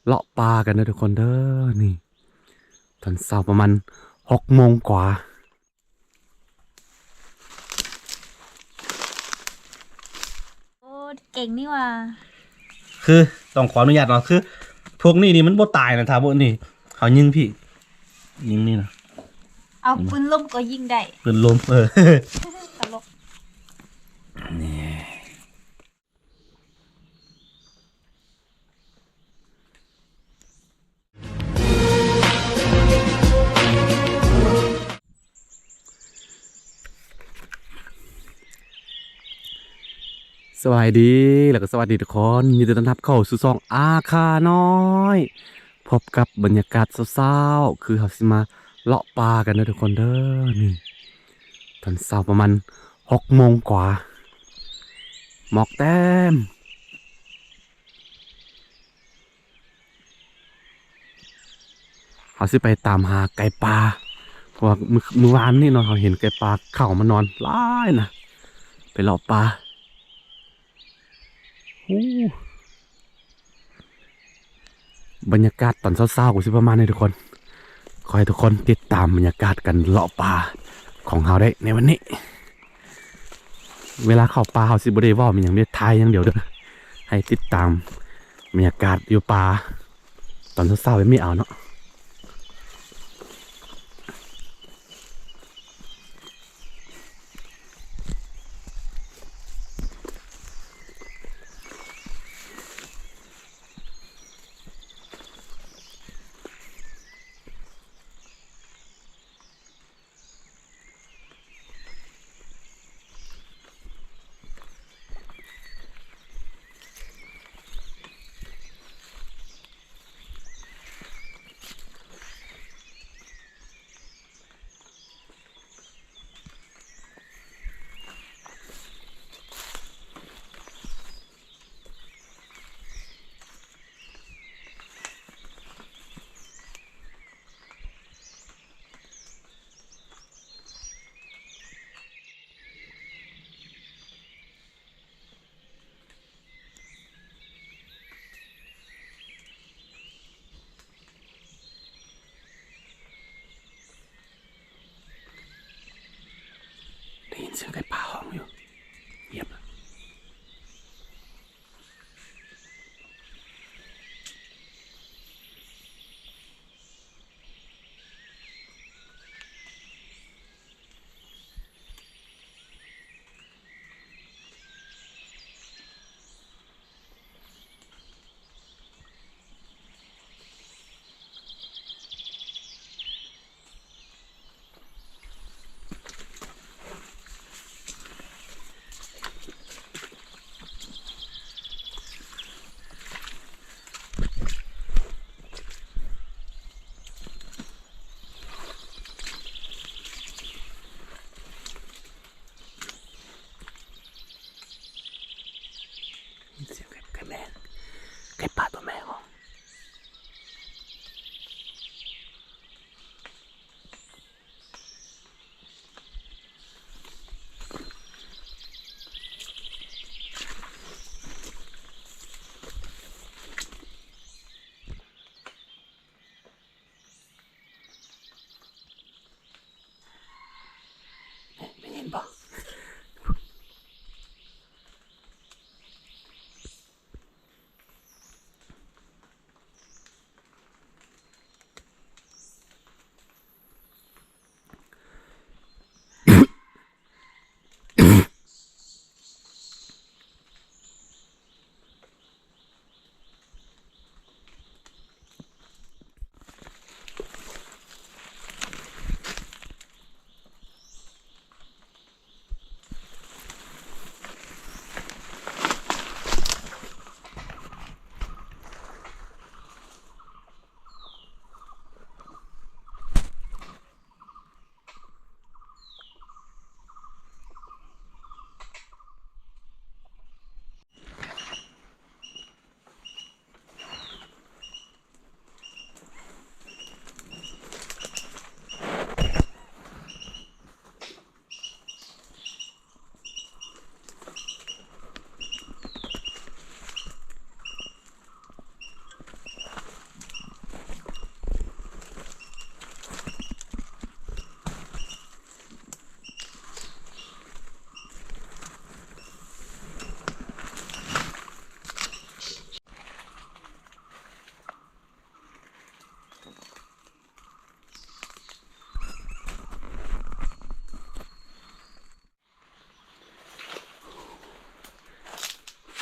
เลาะปลากันนะทุกคนเด้อนี่ตอนเช้าประมาณ6 โมงกว่าโอ้เก่งนี่ว่าคือต้องขออนุญาตเนาะคือพวกนี้นี่มันบ่ตายนะท่าพวกนี้เขายิงพี่ยิงนี่นะเอาปืนล่มก็ยิงได้ปืนลมตลกสวัสดีแล้วก็สวัสดีทุกคนยินดีต้อนรับเข้าสู่ช่องอาคาน้อยพบกับบรรยากาศเศร้าๆคือเขาสิมาเลาะปลากันนะทุกคนเด้อนี่ตอนเช้าประมาณ6 โมงกว่าหมอกแต้มเขาสิไปตามหาไก่ปลาเพราะว่ามื้อวานนี่เนาะเขาเห็นไก่ปลาเข้ามานอนหลายนะไปเลาะปลาอู้บรรยากาศตอนเช้าๆกูสิประมาณนี้ทุกคนขอให้ทุกคนติดตามบรรยากาศกันเลาะปลาของเราได้ในวันนี้เวลาเข้าปลาเขาสิบได้ว่ามันอย่างเดียวทายอย่างเดียวเด้อให้ติดตามบรรยากาศอยู่ปลาตอนเช้าๆไม่เอาเนาะ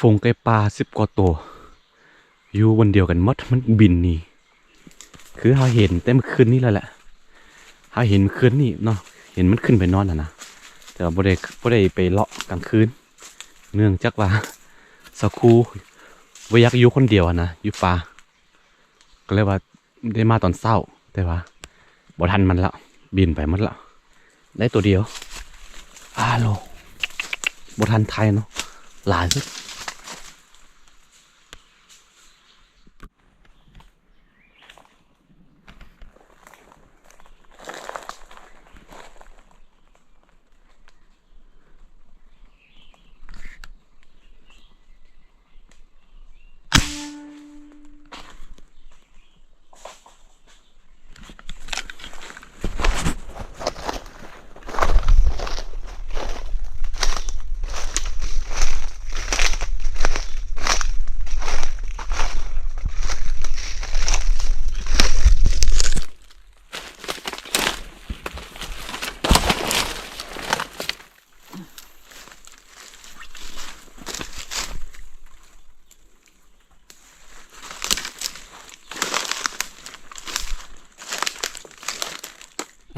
ฝูงไก่ปลา10 กว่าตัวอยู่วันเดียวกันหมดมันบินหนี่คือเราเห็นแต่เมื่อคืนนี้แล้วแหละเราเห็นเมื่อคืนนี้เนาะเห็นมันขึ้นไปนอนนะแต่ว่าบ่ได้ไปเลาะกลางคืนเนื่องจากว่าสักครู่บ่อยากอยู่คนเดียวนะอยู่ป่าก็เลยว่าได้มาตอนเช้าแต่ว่าบ่ทันมันแล้วบินไปหมดแล้วได้ตัวเดียวโลบ่ทันไทยเนาะหลายสุด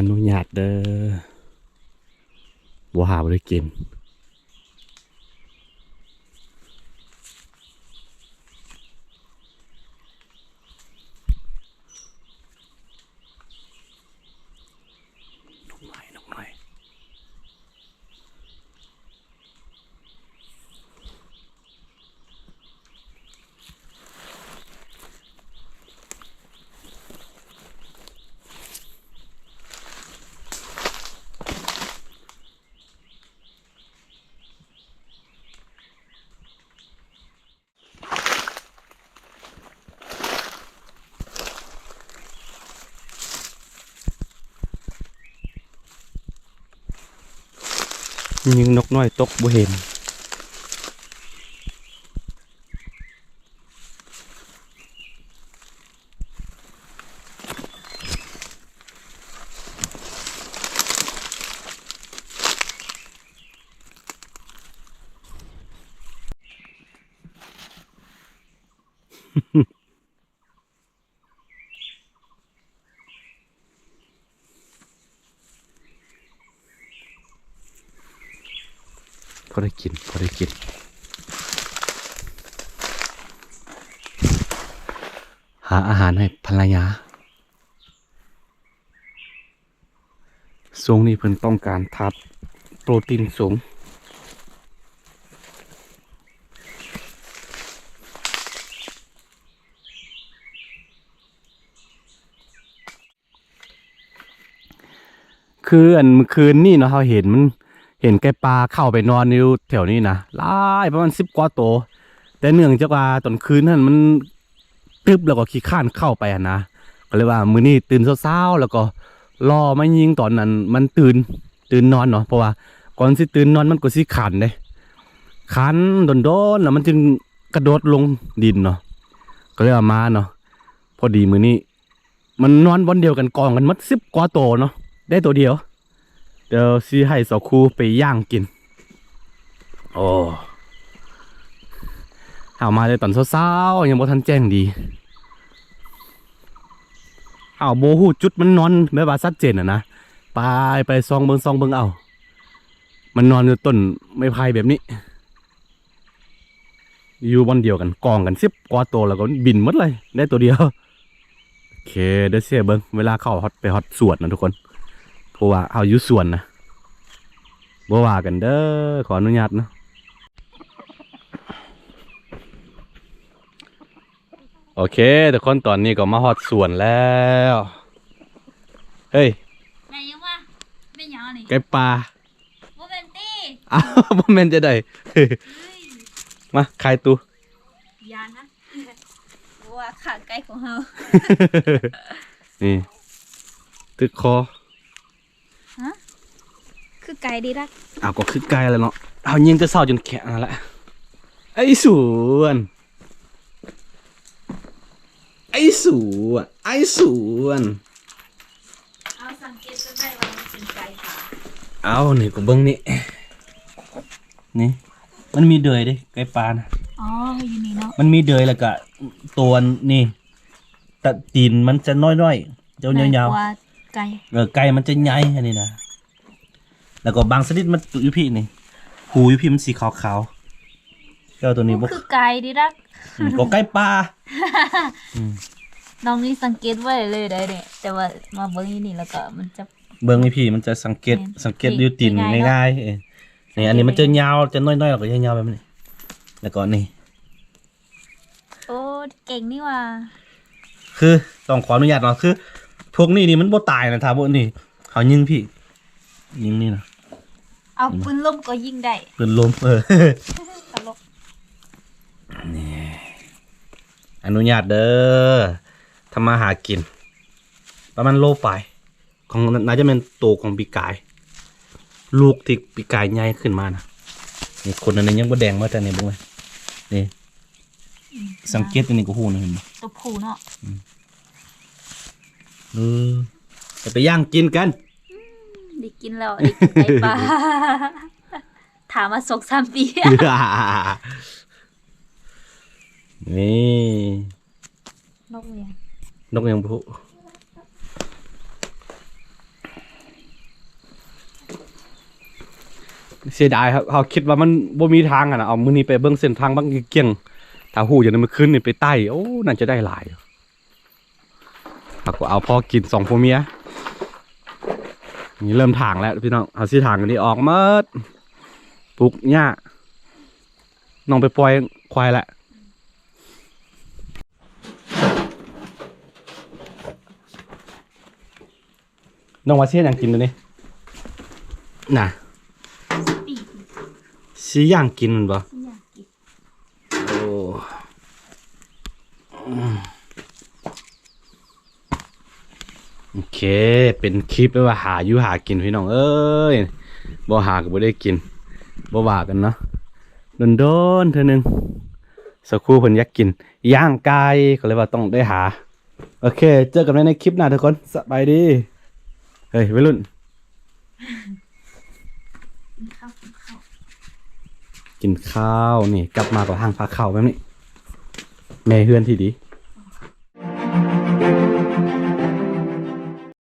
อนุญาตเด้อบ่หาบ่ได้กินนกหน่อยยิงนกน้อยตกบ่เห็นพอได้กินหาอาหารให้ภรรยาสูงนี่เพิ่นต้องการทับโปรตีนสูงคืออันเมื่อคืนนี่เนาะเราเห็นไก่ปลาเข้าไปนอนอยู่แถวนี้นะหลายประมาณ10 กว่าตัวแต่เนื่องจากว่าตอนคืนนั้นมันตึบแล้วก็ขี้ข้านเข้าไปนะก็เลยว่ามื้อนี้ตื่นเช้าๆแล้วก็รอมายิงตอนนั้นมันตื่นนอนเนาะเพราะว่าก่อนสิตื่นนอนมันก็สิขันเด้ขันโดนๆแล้วมันจึงกระโดดลงดินเนาะก็เลยว่ามาเนาะพอดีมื้อนี้มันนอนบนเดียวกันกองกันหมด10 กว่าตัวเนาะได้ตัวเดียวเดี๋ยวซีให้สาวครูไปย่างกินโอ้เอามาเลยตอนเช้าๆยังบ่ทันแจ้งดีเอาโบหูจุดมันนอนแบบว่าชัดเจนนะไปซองเบิ่งเอามันนอนอยู่ต้นไม้ไผ่แบบนี้อยู่บนเดียวกันกองกัน10 กว่าตัวแล้วก็บินหมดเลยได้ตัวเดียวโอเคเดี๋ยวเสียเบิ่งเวลาเข้าไปฮอตสวนนะทุกคนเพราะว่าเอาอยู่สวนนะบ่ว่ากันเด้อขออนุญาตนะโอเคทุกคนตอนนี้ก็มาฮอดสวนแล้วเฮ้ย ไงยังวะเป็นหยังนี่ ไก่ปลา โมเมนตี้ อ้าวบ่แม่นจะได้ มาใครตู ยานะว่าขาไก่ของเฮา นี่ตึกคอ คือไก่ดีรัก เอาก็คือไกลแล้วเนาะเอายิงจะเศร้าจนแข็งนั่นแหละไอ้สวนเอาสังเกตจะได้ว่ามันเป็นไก่ป่า เอานี่ก็เบิ้งนี่มันมีเดือยดิไก่ปลานะ อ อ๋ออยู่นี่เนาะ มันมีเดยแล้วก็ตัวนี่ตะตีนมันจะน้อยๆเจ้ายาว กว่าไก่ ๆไก่มันจะใหญ่อันนี้นะแล้วก็บางชนิดมันอยู่พี่นี่หูอยู่พี่มันสีขาวๆเจ้าตัวนี้บ่ คือไก่ดิรัก ก็ไก่ป่า น้องนี่สังเกตไว้เลยได้เนี่ยแต่ว่ามาเบิ่งอยู่นี่แล้วก็มันจะ เบิ่งนี่พี่มันจะสังเกต แม่น สังเกตอยู่ตีน ง่ายๆเนอะ ง่ายๆนี่อันนี้มันจะยาวจะน้อยๆแล้วก็ยาวๆแบบนี้แล้วก็นี่ โอ้เก่งนี่ว่า คือต้องขออนุญาตเนาะคือพวกนี้นี่มันบ่ตายนะถ้าบ่นี่เขายิงพี่ยิงนี่นะ เอาปืนลมก็ยิงได้ ปืนลมตลก อนุญาตเด้อทำมาหากิน ประมาณโลปลายของน่าจะเป็นตัวของปีกาย ลูกที่ปีกายใหญ่ขึ้นมานะนี่คนอันนี้ยังบ่แดงมาแต่นี่บ่ไงนี่สังเกตอันนี้ก็ฮู้นะเห็นบ่ ตัวผู้เนาะ จะไปย่างกินกัน ได้กินแล้วได้กินไก่ปลา ถามมา2-3 ปี นี่ นกเนี่ย นกยังผู้เสียดายครับเขาคิดว่ามันบ่มีทางอะนะเอามื้อนี้ไปเบิ่งเส้นทางบางเกี่ยงถ้าหูอย่างนั้นมันขึ้นนี่ไปใต้โอ้น่าจะได้หลายเขาก็เอาพอกิน2ผัวเมียนี่เริ่มทางแล้วพี่น้องเอาสิทางอันนี้ออกหมดปลูกหญ้าน้องไปปล่อยควายแหละน้องว่าเสียอย่างกินตัวนี้น่ะ ปี สิย่างกินมันบ่ ที่อยากกิน โอ้โอเค เป็นคลิปว่าหาอยู่หากินพี่น้องเอ้ยบ่หาก็บ่ได้กินบ่ว่ากันเนาะโดนๆเทื่อนึงสักครู่เพิ่นอยากกินย่างไก่ก็เลยว่าต้องได้หา โอเค เจอกันในคลิปหน้าทุกคนสบายดี เฮ้ยวัยรุ่น กินข้าวกินข้าว กินข้าวนี่กลับมากับห้างพาข้าวแบบนี้ แม่เฮือนที่ดี